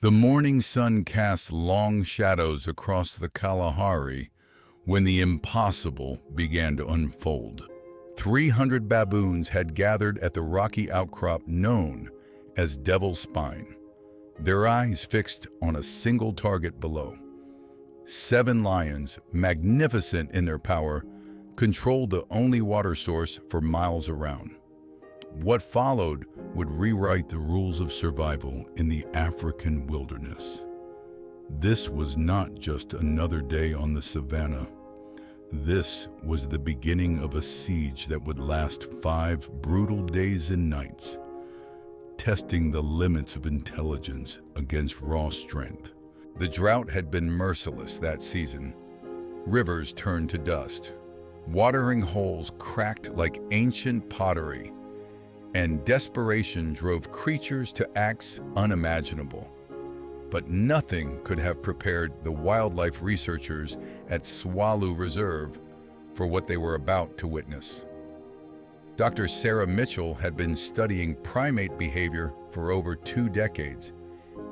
The morning sun cast long shadows across the Kalahari when the impossible began to unfold. 300 baboons had gathered at the rocky outcrop known as Devil's Spine, their eyes fixed on a single target below. 7 lions, magnificent in their power, controlled the only water source for miles around. What followed would rewrite the rules of survival in the African wilderness. This was not just another day on the savannah. This was the beginning of a siege that would last 5 brutal days and nights, testing the limits of intelligence against raw strength. The drought had been merciless that season. Rivers turned to dust. Watering holes cracked like ancient pottery, and desperation drove creatures to acts unimaginable. But nothing could have prepared the wildlife researchers at Swalu Reserve for what they were about to witness. Dr. Sarah Mitchell had been studying primate behavior for over 2 decades,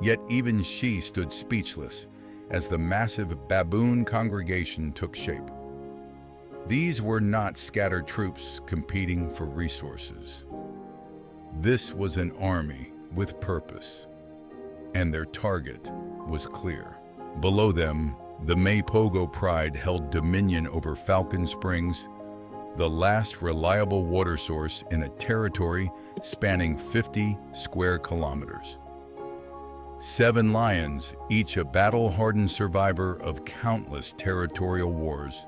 yet even she stood speechless as the massive baboon congregation took shape. These were not scattered troops competing for resources. This was an army with purpose, and their target was clear. Below them, the Maypogo Pride held dominion over Falcon Springs, the last reliable water source in a territory spanning 50 square kilometers. 7 lions, each a battle-hardened survivor of countless territorial wars,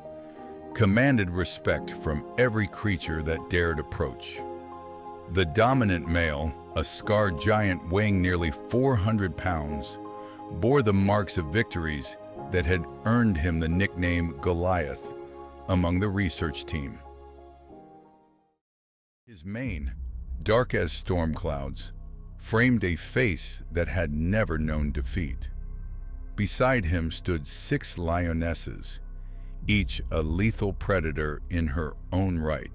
commanded respect from every creature that dared approach. The dominant male, a scarred giant weighing nearly 400 pounds, bore the marks of victories that had earned him the nickname Goliath among the research team. His mane, dark as storm clouds, framed a face that had never known defeat. Beside him stood 6 lionesses, each a lethal predator in her own right,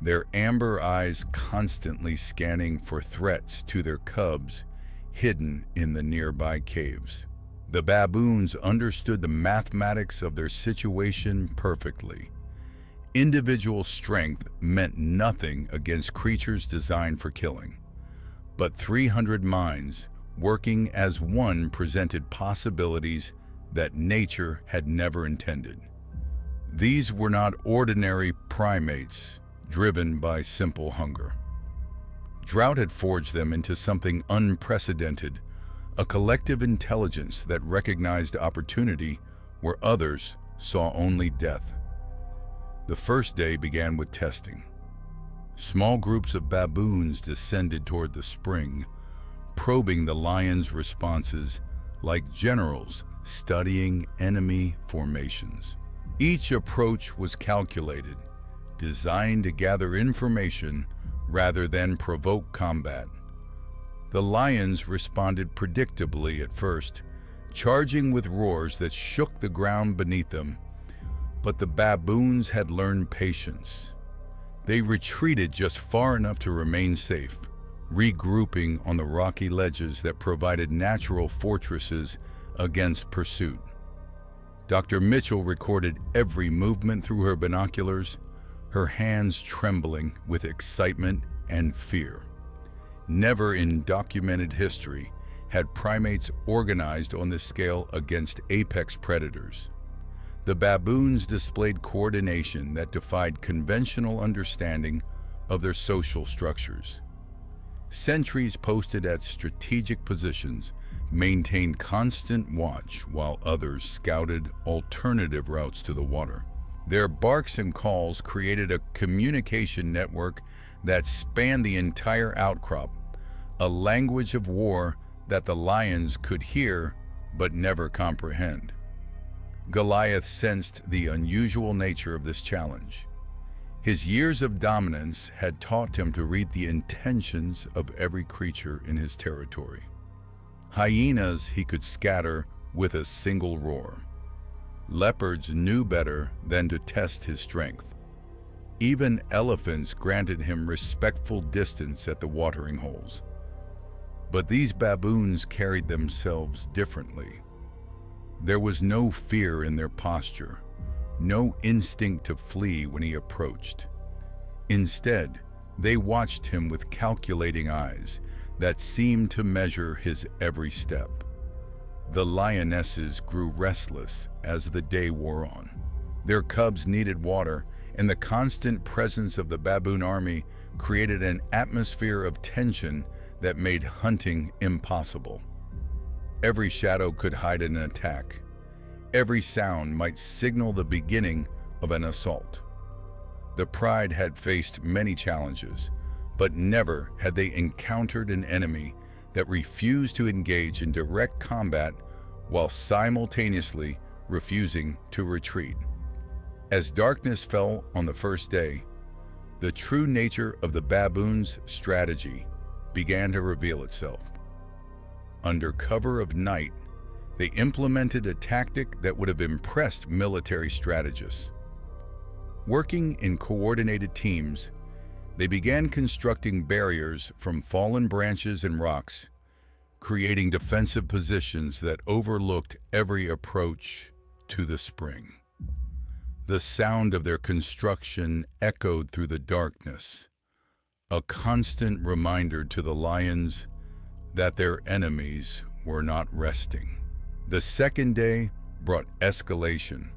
their amber eyes constantly scanning for threats to their cubs hidden in the nearby caves. The baboons understood the mathematics of their situation perfectly. Individual strength meant nothing against creatures designed for killing, but 300 minds working as one presented possibilities that nature had never intended. These were not ordinary primates driven by simple hunger. Drought had forged them into something unprecedented, a collective intelligence that recognized opportunity where others saw only death. The first day began with testing. Small groups of baboons descended toward the spring, probing the lions' responses like generals studying enemy formations. Each approach was calculated, designed to gather information rather than provoke combat. The lions responded predictably at first, charging with roars that shook the ground beneath them, but the baboons had learned patience. They retreated just far enough to remain safe, regrouping on the rocky ledges that provided natural fortresses against pursuit. Dr. Mitchell recorded every movement through her binoculars, her hands trembling with excitement and fear. Never in documented history had primates organized on this scale against apex predators. The baboons displayed coordination that defied conventional understanding of their social structures. Sentries posted at strategic positions maintained constant watch while others scouted alternative routes to the water. Their barks and calls created a communication network that spanned the entire outcrop, a language of war that the lions could hear but never comprehend. Goliath sensed the unusual nature of this challenge. His years of dominance had taught him to read the intentions of every creature in his territory. Hyenas he could scatter with a single roar. Leopards knew better than to test his strength. Even elephants granted him respectful distance at the watering holes. But these baboons carried themselves differently. There was no fear in their posture, no instinct to flee when he approached. Instead, they watched him with calculating eyes that seemed to measure his every step. The lionesses grew restless as the day wore on. Their cubs needed water, and the constant presence of the baboon army created an atmosphere of tension that made hunting impossible. Every shadow could hide an attack. Every sound might signal the beginning of an assault. The pride had faced many challenges, but never had they encountered an enemy that refused to engage in direct combat while simultaneously refusing to retreat. As darkness fell on the first day, the true nature of the baboons' strategy began to reveal itself. Under cover of night, they implemented a tactic that would have impressed military strategists. Working in coordinated teams, they began constructing barriers from fallen branches and rocks, creating defensive positions that overlooked every approach to the spring. The sound of their construction echoed through the darkness, a constant reminder to the lions that their enemies were not resting. The second day brought escalation.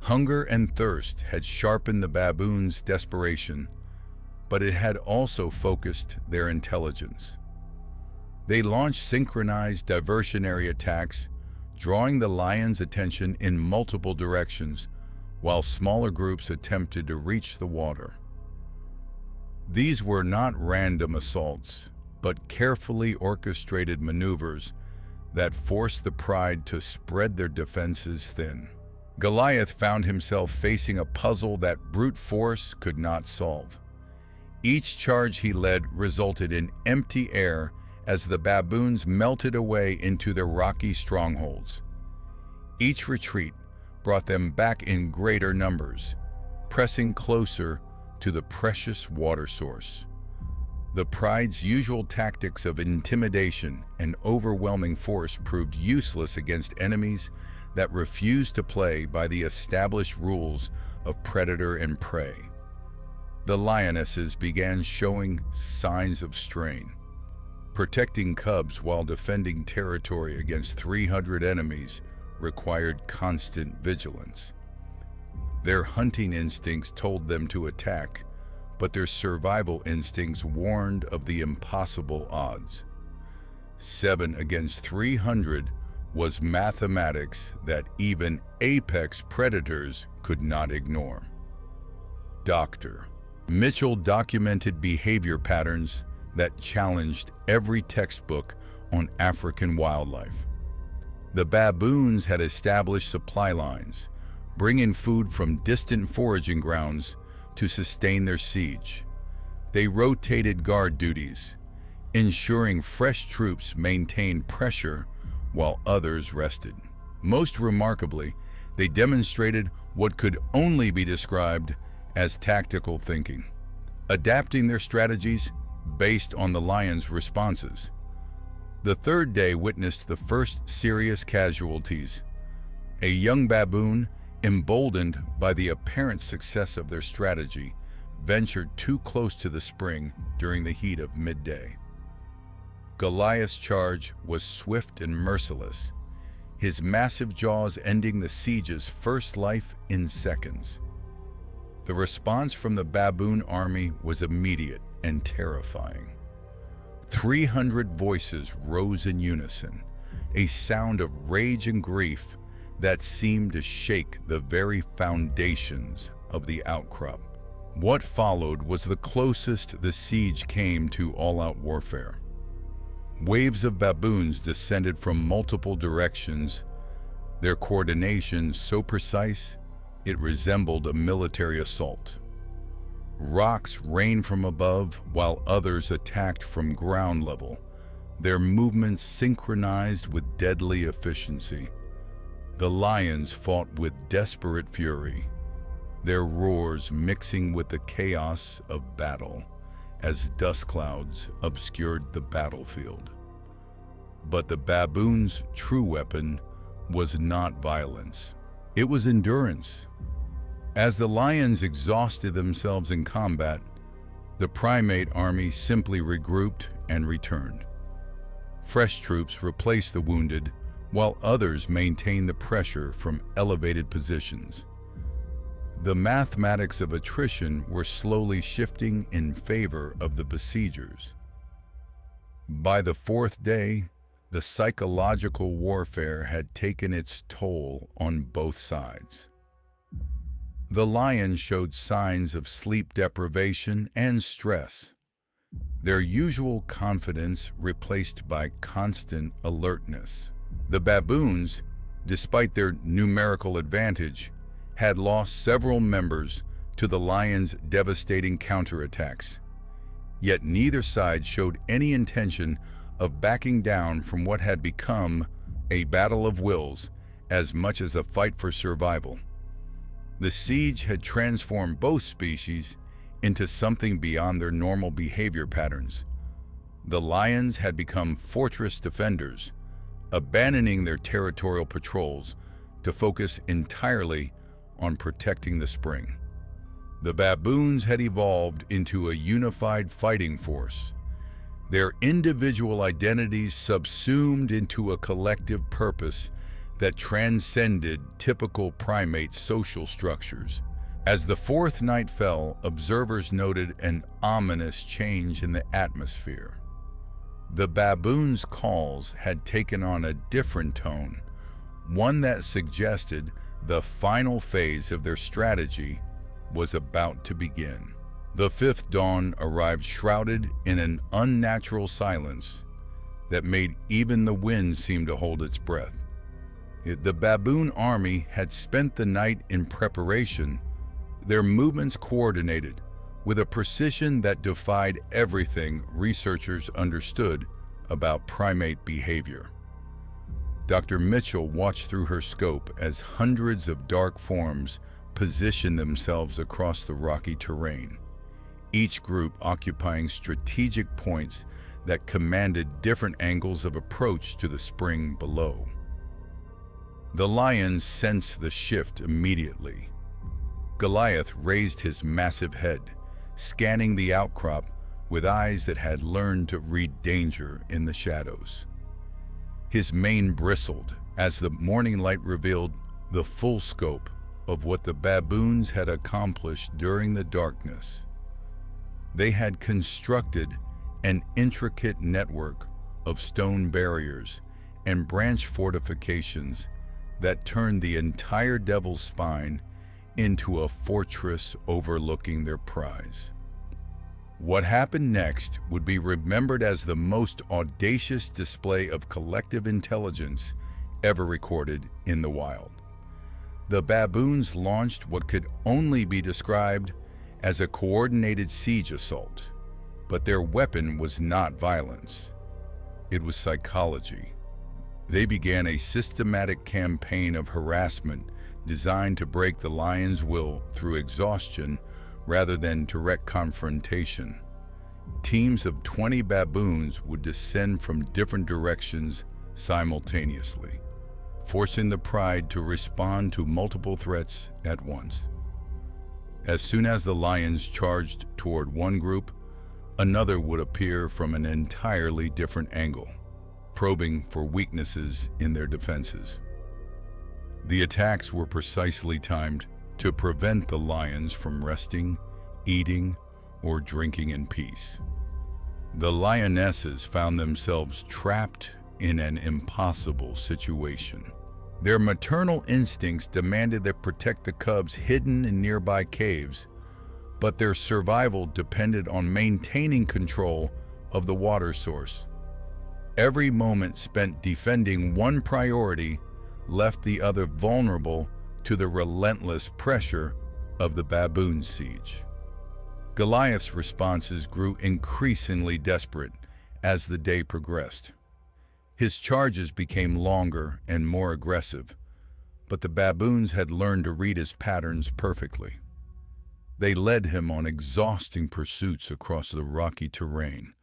Hunger and thirst had sharpened the baboons' desperation, but it had also focused their intelligence. They launched synchronized diversionary attacks, drawing the lions' attention in multiple directions, while smaller groups attempted to reach the water. These were not random assaults, but carefully orchestrated maneuvers that forced the pride to spread their defenses thin. Goliath found himself facing a puzzle that brute force could not solve. Each charge he led resulted in empty air as the baboons melted away into their rocky strongholds. Each retreat brought them back in greater numbers, pressing closer to the precious water source. The pride's usual tactics of intimidation and overwhelming force proved useless against enemies that refused to play by the established rules of predator and prey. The lionesses began showing signs of strain. Protecting cubs while defending territory against 300 enemies required constant vigilance. Their hunting instincts told them to attack, but their survival instincts warned of the impossible odds. 7 against 300 was mathematics that even apex predators could not ignore. Dr. Mitchell documented behavior patterns that challenged every textbook on African wildlife. The baboons had established supply lines, bringing food from distant foraging grounds to sustain their siege. They rotated guard duties, ensuring fresh troops maintained pressure while others rested. Most remarkably, they demonstrated what could only be described as tactical thinking, adapting their strategies based on the lion's responses. The third day witnessed the first serious casualties. A young baboon, emboldened by the apparent success of their strategy, ventured too close to the spring during the heat of midday. Goliath's charge was swift and merciless, his massive jaws ending the siege's first life in seconds. The response from the baboon army was immediate and terrifying. 300 voices rose in unison, a sound of rage and grief that seemed to shake the very foundations of the outcrop. What followed was the closest the siege came to all-out warfare. Waves of baboons descended from multiple directions, their coordination so precise it resembled a military assault. Rocks rained from above while others attacked from ground level, their movements synchronized with deadly efficiency. The lions fought with desperate fury, their roars mixing with the chaos of battle as dust clouds obscured the battlefield. But the baboon's true weapon was not violence. It was endurance. As the lions exhausted themselves in combat, the primate army simply regrouped and returned. Fresh troops replaced the wounded, while others maintained the pressure from elevated positions. The mathematics of attrition were slowly shifting in favor of the besiegers. By the fourth day, the psychological warfare had taken its toll on both sides. The lions showed signs of sleep deprivation and stress, their usual confidence replaced by constant alertness. The baboons, despite their numerical advantage, had lost several members to the lions' devastating counterattacks. Yet neither side showed any intention of backing down from what had become a battle of wills as much as a fight for survival. The siege had transformed both species into something beyond their normal behavior patterns. The lions had become fortress defenders, abandoning their territorial patrols to focus entirely on protecting the spring. The baboons had evolved into a unified fighting force, their individual identities subsumed into a collective purpose that transcended typical primate social structures. As the fourth night fell, observers noted an ominous change in the atmosphere. The baboons' calls had taken on a different tone, one that suggested the final phase of their strategy was about to begin. The fifth dawn arrived shrouded in an unnatural silence that made even the wind seem to hold its breath. The baboon army had spent the night in preparation, their movements coordinated with a precision that defied everything researchers understood about primate behavior. Dr. Mitchell watched through her scope as hundreds of dark forms positioned themselves across the rocky terrain, each group occupying strategic points that commanded different angles of approach to the spring below. The lions sensed the shift immediately. Goliath raised his massive head, scanning the outcrop with eyes that had learned to read danger in the shadows. His mane bristled as the morning light revealed the full scope of what the baboons had accomplished during the darkness. They had constructed an intricate network of stone barriers and branch fortifications that turned the entire Devil's Spine into a fortress overlooking their prize. What happened next would be remembered as the most audacious display of collective intelligence ever recorded in the wild. The baboons launched what could only be described as a coordinated siege assault, but their weapon was not violence. It was psychology. They began a systematic campaign of harassment designed to break the lion's will through exhaustion rather than direct confrontation. Teams of 20 baboons would descend from different directions simultaneously, forcing the pride to respond to multiple threats at once. As soon as the lions charged toward one group, another would appear from an entirely different angle, probing for weaknesses in their defenses. The attacks were precisely timed to prevent the lions from resting, eating, or drinking in peace. The lionesses found themselves trapped in an impossible situation. Their maternal instincts demanded they protect the cubs hidden in nearby caves, but their survival depended on maintaining control of the water source. Every moment spent defending one priority left the other vulnerable to the relentless pressure of the baboon siege. Goliath's responses grew increasingly desperate as the day progressed. His charges became longer and more aggressive, but the baboons had learned to read his patterns perfectly. They led him on exhausting pursuits across the rocky terrain,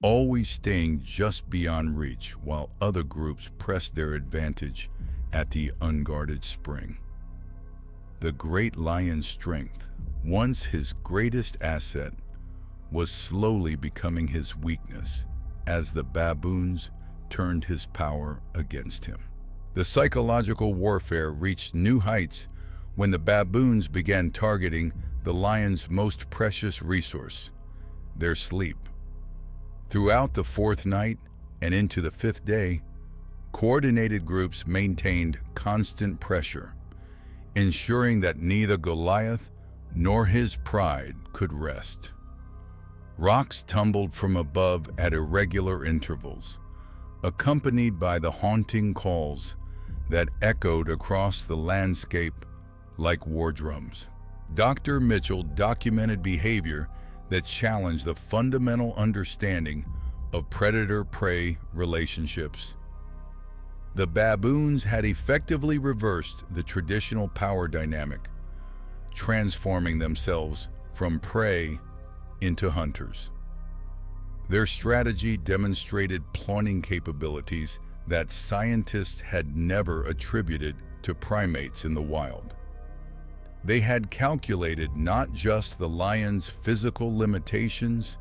always staying just beyond reach while other groups pressed their advantage at the unguarded spring. The great lion's strength, once his greatest asset, was slowly becoming his weakness as the baboons turned his power against him. The psychological warfare reached new heights when the baboons began targeting the lion's most precious resource, their sleep. Throughout the fourth night and into the fifth day, coordinated groups maintained constant pressure, ensuring that neither Goliath nor his pride could rest. Rocks tumbled from above at irregular intervals, accompanied by the haunting calls that echoed across the landscape like war drums. Dr. Mitchell documented behavior that challenged the fundamental understanding of predator-prey relationships. The baboons had effectively reversed the traditional power dynamic, transforming themselves from prey into hunters. Their strategy demonstrated planning capabilities that scientists had never attributed to primates in the wild. They had calculated not just the lion's physical limitations,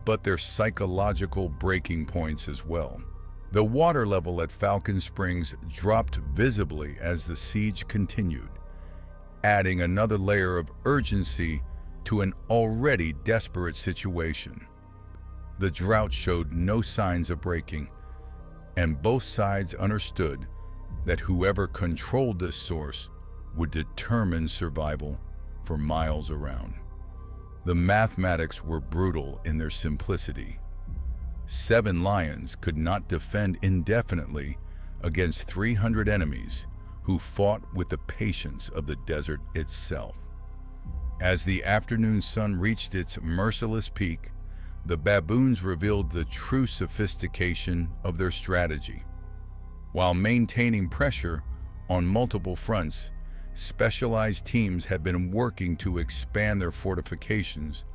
but their psychological breaking points as well. The water level at Falcon Springs dropped visibly as the siege continued, adding another layer of urgency to an already desperate situation. The drought showed no signs of breaking, and both sides understood that whoever controlled this source would determine survival for miles around. The mathematics were brutal in their simplicity. 7 lions could not defend indefinitely against 300 enemies who fought with the patience of the desert itself. As the afternoon sun reached its merciless peak, the baboons revealed the true sophistication of their strategy. While maintaining pressure on multiple fronts, specialized teams had been working to expand their fortifications,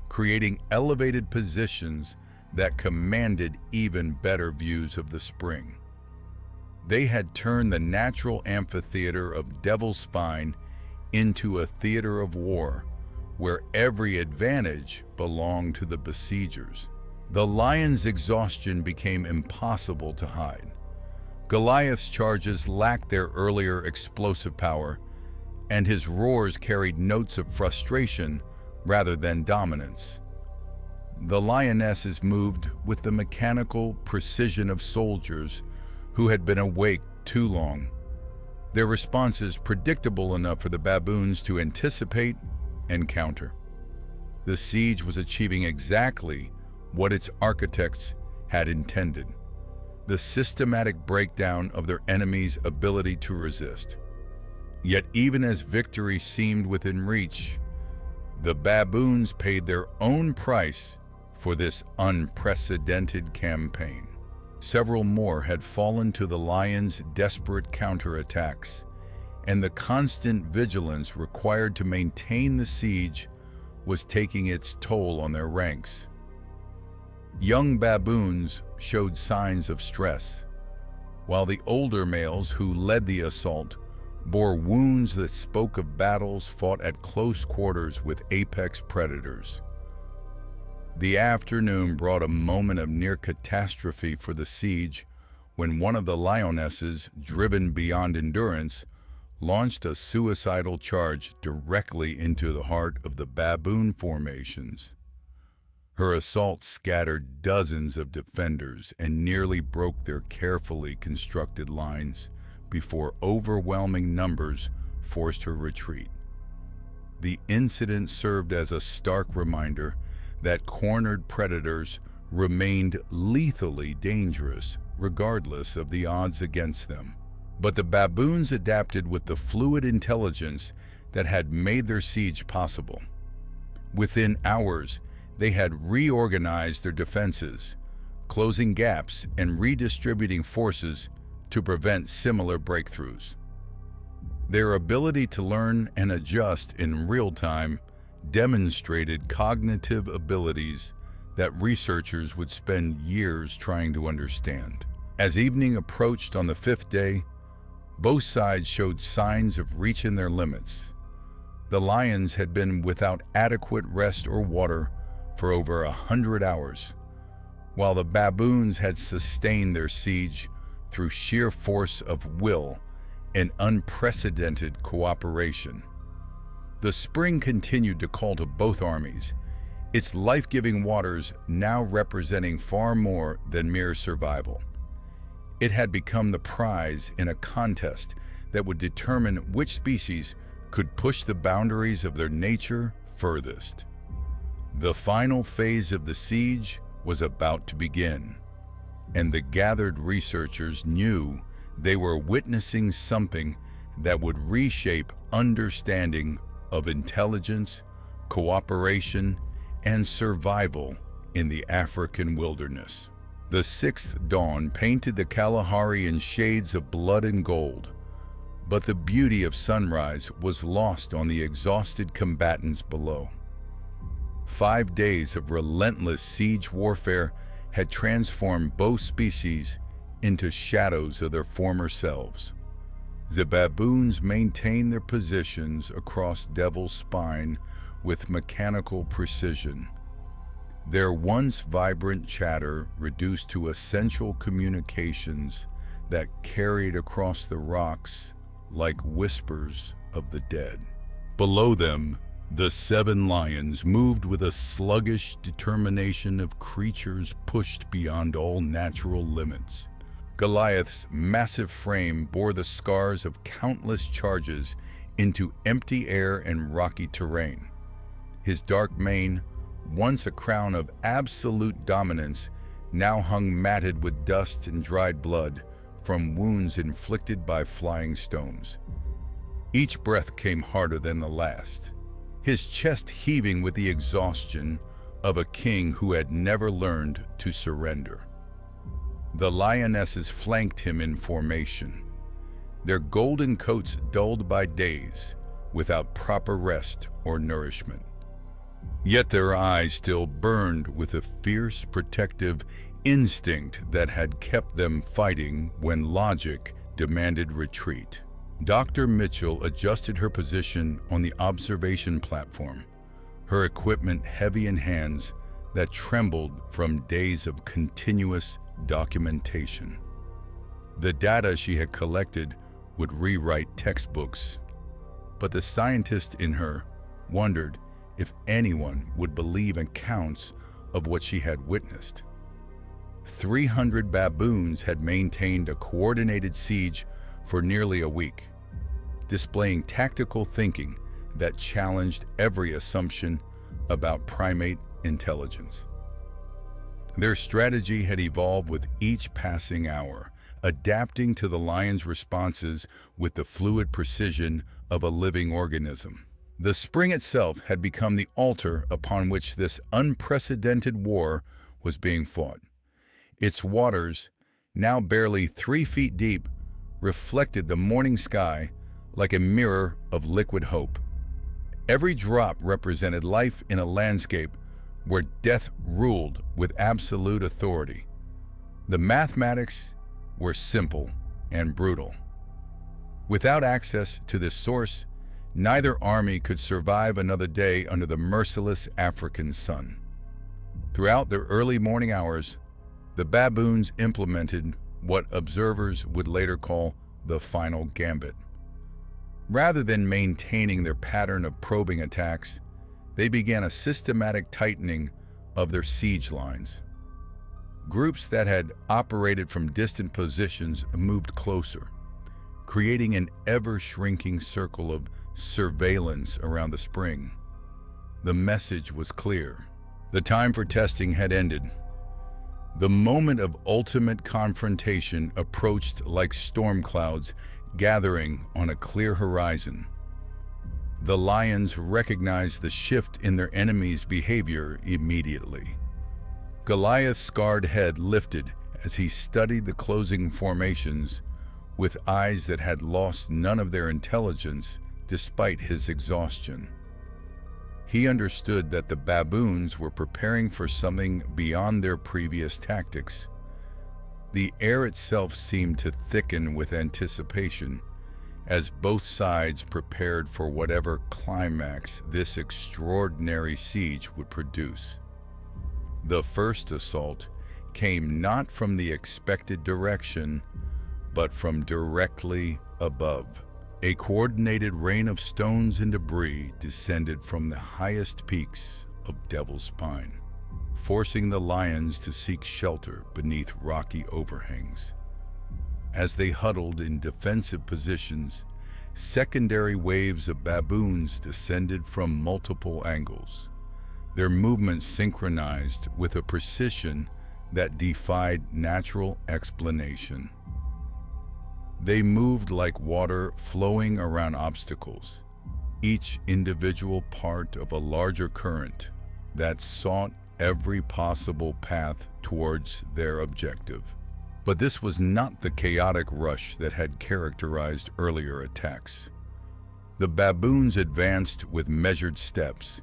creating elevated positions that commanded even better views of the spring. They had turned the natural amphitheater of Devil's Spine into a theater of war, where every advantage belonged to the besiegers. The lion's exhaustion became impossible to hide. Goliath's charges lacked their earlier explosive power, and his roars carried notes of frustration rather than dominance. The lionesses moved with the mechanical precision of soldiers who had been awake too long. Their responses predictable enough for the baboons to anticipate and counter. The siege was achieving exactly what its architects had intended: the systematic breakdown of their enemies' ability to resist. Yet even as victory seemed within reach, the baboons paid their own price for this unprecedented campaign. Several more had fallen to the lions' desperate counterattacks, and the constant vigilance required to maintain the siege was taking its toll on their ranks. Young baboons showed signs of stress, while the older males who led the assault bore wounds that spoke of battles fought at close quarters with apex predators. The afternoon brought a moment of near catastrophe for the siege when one of the lionesses, driven beyond endurance, launched a suicidal charge directly into the heart of the baboon formations. Her assault scattered dozens of defenders and nearly broke their carefully constructed lines before overwhelming numbers forced her retreat. The incident served as a stark reminder that cornered predators remained lethally dangerous regardless of the odds against them. But the baboons adapted with the fluid intelligence that had made their siege possible. Within hours, they had reorganized their defenses, closing gaps and redistributing forces to prevent similar breakthroughs. Their ability to learn and adjust in real time demonstrated cognitive abilities that researchers would spend years trying to understand. As evening approached on the fifth day, both sides showed signs of reaching their limits. The lions had been without adequate rest or water for over 100 hours, while the baboons had sustained their siege through sheer force of will and unprecedented cooperation. The spring continued to call to both armies, its life-giving waters now representing far more than mere survival. It had become the prize in a contest that would determine which species could push the boundaries of their nature furthest. The final phase of the siege was about to begin, and the gathered researchers knew they were witnessing something that would reshape understanding of intelligence, cooperation, and survival in the African wilderness. The sixth dawn painted the Kalahari in shades of blood and gold, but the beauty of sunrise was lost on the exhausted combatants below. 5 days of relentless siege warfare had transformed both species into shadows of their former selves. The baboons maintained their positions across Devil's Spine with mechanical precision, their once vibrant chatter reduced to essential communications that carried across the rocks like whispers of the dead. Below them, the 7 lions moved with a sluggish determination of creatures pushed beyond all natural limits. Goliath's massive frame bore the scars of countless charges into empty air and rocky terrain. His dark mane, once a crown of absolute dominance, now hung matted with dust and dried blood from wounds inflicted by flying stones. Each breath came harder than the last, his chest heaving with the exhaustion of a king who had never learned to surrender. The lionesses flanked him in formation, their golden coats dulled by days without proper rest or nourishment. Yet their eyes still burned with a fierce protective instinct that had kept them fighting when logic demanded retreat. Dr. Mitchell adjusted her position on the observation platform, her equipment heavy in hands that trembled from days of continuous documentation. The data she had collected would rewrite textbooks, but the scientist in her wondered if anyone would believe accounts of what she had witnessed. 300 baboons had maintained a coordinated siege for nearly a week, displaying tactical thinking that challenged every assumption about primate intelligence. Their strategy had evolved with each passing hour, adapting to the lion's responses with the fluid precision of a living organism. The spring itself had become the altar upon which this unprecedented war was being fought. Its waters, now barely 3 feet deep, reflected the morning sky like a mirror of liquid hope. Every drop represented life in a landscape where death ruled with absolute authority. The mathematics were simple and brutal. Without access to this source, neither army could survive another day under the merciless African sun. Throughout the early morning hours, the baboons implemented what observers would later call the final gambit. Rather than maintaining their pattern of probing attacks, they began a systematic tightening of their siege lines. Groups that had operated from distant positions moved closer, creating an ever-shrinking circle of surveillance around the spring. The message was clear. The time for testing had ended. The moment of ultimate confrontation approached like storm clouds gathering on a clear horizon. The lions recognized the shift in their enemy's behavior immediately. Goliath's scarred head lifted as he studied the closing formations with eyes that had lost none of their intelligence despite his exhaustion. He understood that the baboons were preparing for something beyond their previous tactics. The air itself seemed to thicken with anticipation as both sides prepared for whatever climax this extraordinary siege would produce. The first assault came not from the expected direction, but from directly above. A coordinated rain of stones and debris descended from the highest peaks of Devil's Spine, forcing the lions to seek shelter beneath rocky overhangs. As they huddled in defensive positions, secondary waves of baboons descended from multiple angles, their movements synchronized with a precision that defied natural explanation. They moved like water flowing around obstacles, each individual part of a larger current that sought every possible path towards their objective. But this was not the chaotic rush that had characterized earlier attacks. The baboons advanced with measured steps,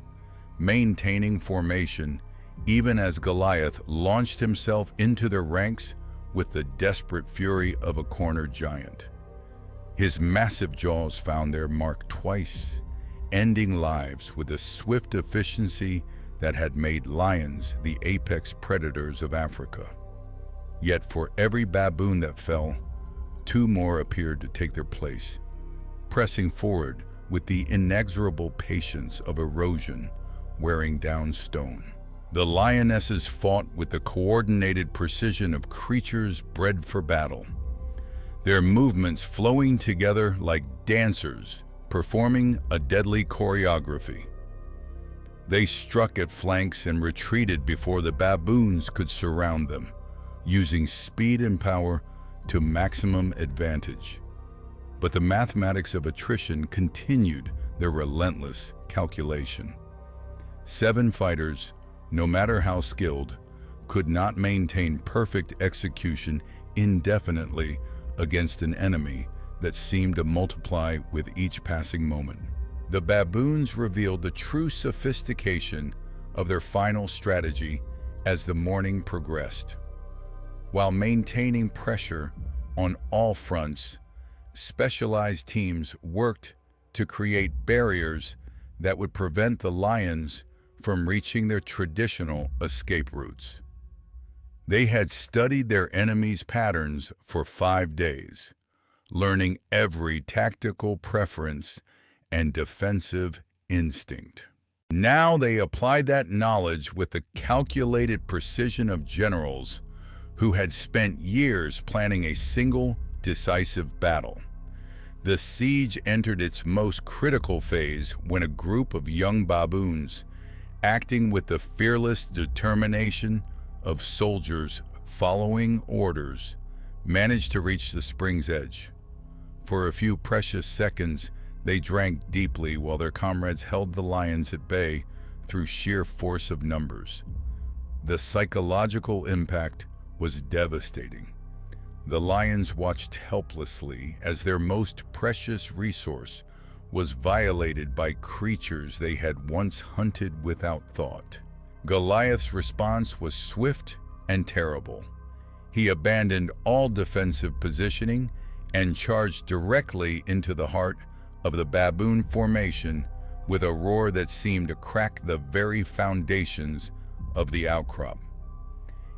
maintaining formation even as Goliath launched himself into their ranks with the desperate fury of a cornered giant. His massive jaws found their mark twice, ending lives with a swift efficiency that had made lions the apex predators of Africa. Yet for every baboon that fell, two more appeared to take their place, pressing forward with the inexorable patience of erosion wearing down stone. The lionesses fought with the coordinated precision of creatures bred for battle, their movements flowing together like dancers performing a deadly choreography. They struck at flanks and retreated before the baboons could surround them, using speed and power to maximum advantage. But the mathematics of attrition continued their relentless calculation. 7 fighters, no matter how skilled, could not maintain perfect execution indefinitely against an enemy that seemed to multiply with each passing moment. The baboons revealed the true sophistication of their final strategy as the morning progressed. While maintaining pressure on all fronts, specialized teams worked to create barriers that would prevent the lions from reaching their traditional escape routes. They had studied their enemies' patterns for 5 days, learning every tactical preference and defensive instinct. Now they applied that knowledge with the calculated precision of generals who had spent years planning a single decisive battle. The siege entered its most critical phase when a group of young baboons, acting with the fearless determination of soldiers following orders, managed to reach the spring's edge. For a few precious seconds, they drank deeply while their comrades held the lions at bay through sheer force of numbers. The psychological impact was devastating. The lions watched helplessly as their most precious resource was violated by creatures they had once hunted without thought. Goliath's response was swift and terrible. He abandoned all defensive positioning and charged directly into the heart of the baboon formation with a roar that seemed to crack the very foundations of the outcrop.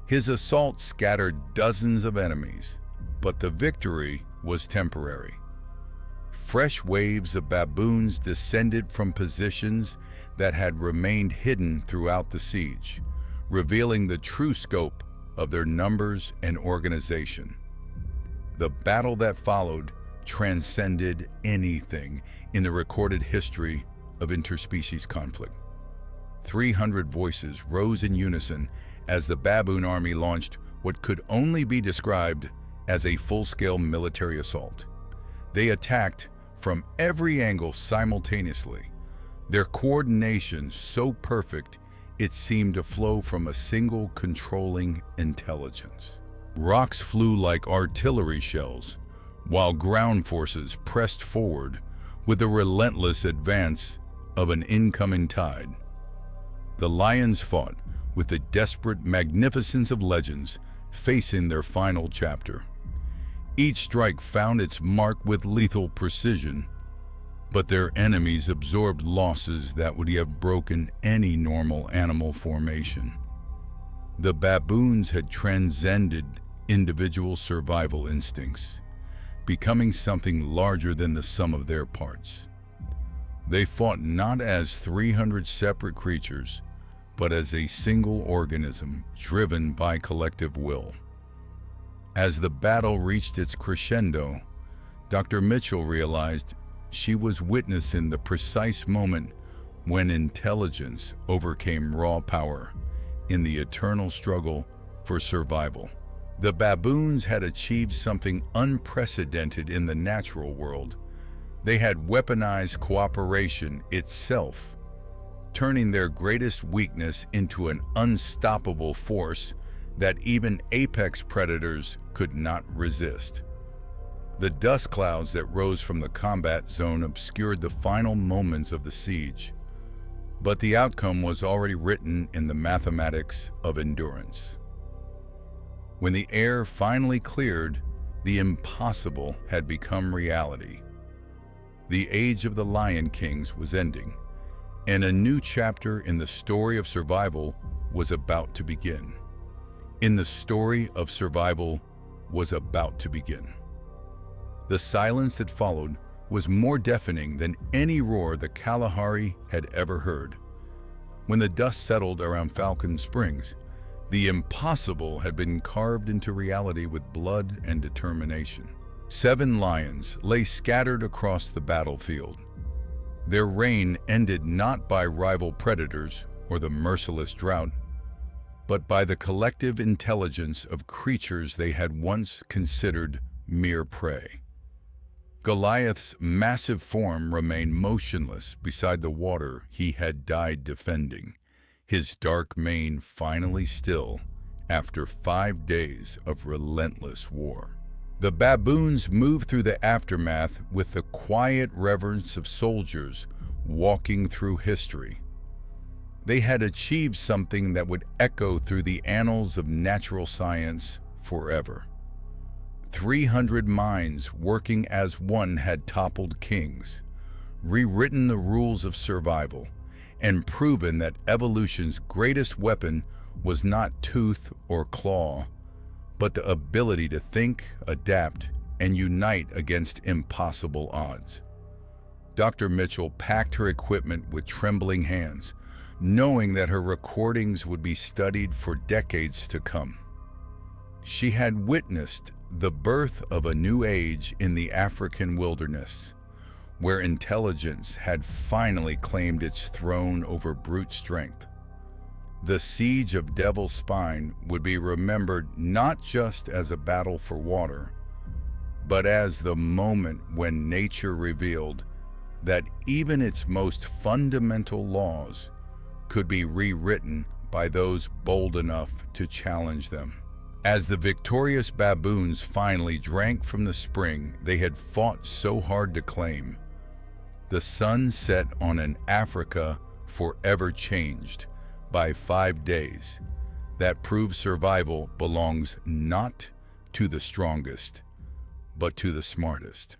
His assault scattered dozens of enemies, but the victory was temporary. Fresh waves of baboons descended from positions that had remained hidden throughout the siege, revealing the true scope of their numbers and organization. The battle that followed transcended anything in the recorded history of interspecies conflict. 300 voices rose in unison as the baboon army launched what could only be described as a full-scale military assault. They attacked from every angle simultaneously, their coordination so perfect it seemed to flow from a single controlling intelligence. Rocks flew like artillery shells, while ground forces pressed forward with the relentless advance of an incoming tide. The lions fought with the desperate magnificence of legends facing their final chapter. Each strike found its mark with lethal precision, but their enemies absorbed losses that would have broken any normal animal formation. The baboons had transcended individual survival instincts, becoming something larger than the sum of their parts. They fought not as 300 separate creatures, but as a single organism driven by collective will. As the battle reached its crescendo, Dr. Mitchell realized she was witnessing the precise moment when intelligence overcame raw power in the eternal struggle for survival. The baboons had achieved something unprecedented in the natural world. They had weaponized cooperation itself, turning their greatest weakness into an unstoppable force that even apex predators could not resist. The dust clouds that rose from the combat zone obscured the final moments of the siege, but the outcome was already written in the mathematics of endurance. When the air finally cleared, the impossible had become reality. The age of the Lion Kings was ending, and a new chapter in the story of survival was about to begin. The silence that followed was more deafening than any roar the Kalahari had ever heard. When the dust settled around Falcon Springs, the impossible had been carved into reality with blood and determination. 7 lions lay scattered across the battlefield. Their reign ended not by rival predators or the merciless drought, but by the collective intelligence of creatures they had once considered mere prey. Goliath's massive form remained motionless beside the water he had died defending, his dark mane finally still after 5 days of relentless war. The baboons moved through the aftermath with the quiet reverence of soldiers walking through history. They had achieved something that would echo through the annals of natural science forever. 300 minds working as one had toppled kings, rewritten the rules of survival, and proven that evolution's greatest weapon was not tooth or claw, but the ability to think, adapt, and unite against impossible odds. Dr. Mitchell packed her equipment with trembling hands, knowing that her recordings would be studied for decades to come. She had witnessed the birth of a new age in the African wilderness, where intelligence had finally claimed its throne over brute strength. The siege of Devil's Spine would be remembered not just as a battle for water, but as the moment when nature revealed that even its most fundamental laws could be rewritten by those bold enough to challenge them. As the victorious baboons finally drank from the spring they had fought so hard to claim, the sun set on an Africa forever changed by 5 days that proved survival belongs not to the strongest, but to the smartest.